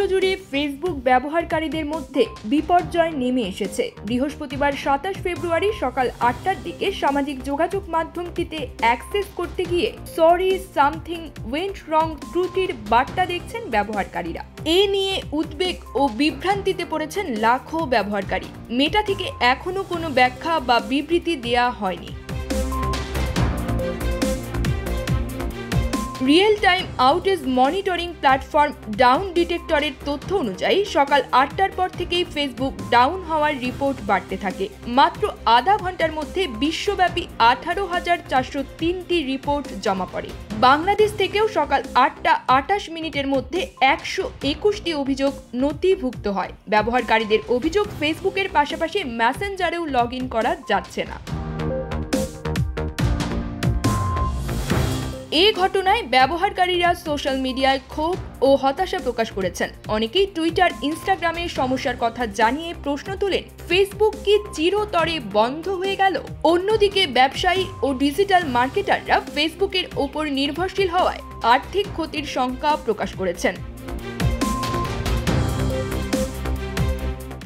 বিশ্বজুড়ে ফেসবুক ব্যবহারকারীদের মধ্যে বিপর্যয় নেমে এসেছে। বৃহস্পতিবার 27 ফেব্রুয়ারি সকাল 8টার দিকে সামাজিক যোগাযোগ মাধ্যমটিতে অ্যাক্সেস করতে গিয়ে সরি সামথিং ওয়েন্ট রং ত্রুটির বার্তা দেখছেন ব্যবহারকারীরা। এ নিয়ে উদ্বেগ ও বিভ্রান্তিতে পড়েছেন লাখো ব্যবহারকারী। মেটা থেকে এখনো কোনো ব্যাখ্যা বা বিবৃতি দেয়া হয়নি। Real time outage monitoring platform ডাউন ডিটেক্টরের তথ্য অনুযায়ী সকাল 8টার পর থেকেই ফেসবুক ডাউন হওয়ার রিপোর্ট বাড়তে থাকে। মাত্র আধা ঘন্টার মধ্যে বিশ্বব্যাপী 18,403টি রিপোর্ট জমা পড়ে। বাংলাদেশ থেকেও সকাল 8টা 28 মিনিটের মধ্যে 121টি অভিযোগ নথিভুক্ত হয়। ব্যবহারকারীদের অভিযোগ, ফেসবুকের পাশাপাশি মেসেঞ্জারেও লগ ইন করা যাচ্ছে না। এই ঘটনায় ব্যবহারকারীরা সোশ্যাল মিডিয়ায় ক্ষোভ ও হতাশা প্রকাশ করেছেন। অনেকেই টুইটার, ইনস্টাগ্রামে সমস্যার কথা জানিয়ে প্রশ্ন তোলেন, ফেসবুক কি চিরতরে বন্ধ হয়ে গেল? অন্যদিকে ব্যবসায়ী ও ডিজিটাল মার্কেটাররা ফেসবুকের ওপর নির্ভরশীল হওয়ায় আর্থিক ক্ষতির শঙ্কা প্রকাশ করেছেন।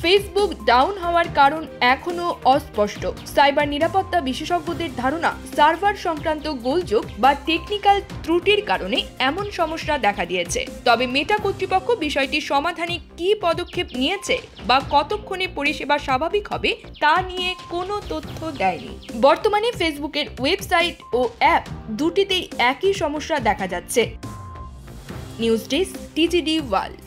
ফেসবুক ডাউন হওয়ার কারণ এখনও অস্পষ্ট। সাইবার নিরাপত্তা বিশেষজ্ঞদের ধারণা, সার্ভার সংক্রান্ত গোলযোগ বা টেকনিক্যাল ত্রুটির কারণে এমন সমস্যা দেখা দিয়েছে। তবে মেটা কর্তৃপক্ষ বিষয়টি সমাধানে কী পদক্ষেপ নিয়েছে বা কতক্ষণে পরিষেবা স্বাভাবিক হবে তা নিয়ে কোনো তথ্য দেয়নি। বর্তমানে ফেসবুকের ওয়েবসাইট ও অ্যাপ দুটিতেই একই সমস্যা দেখা যাচ্ছে। News desk, TGD world.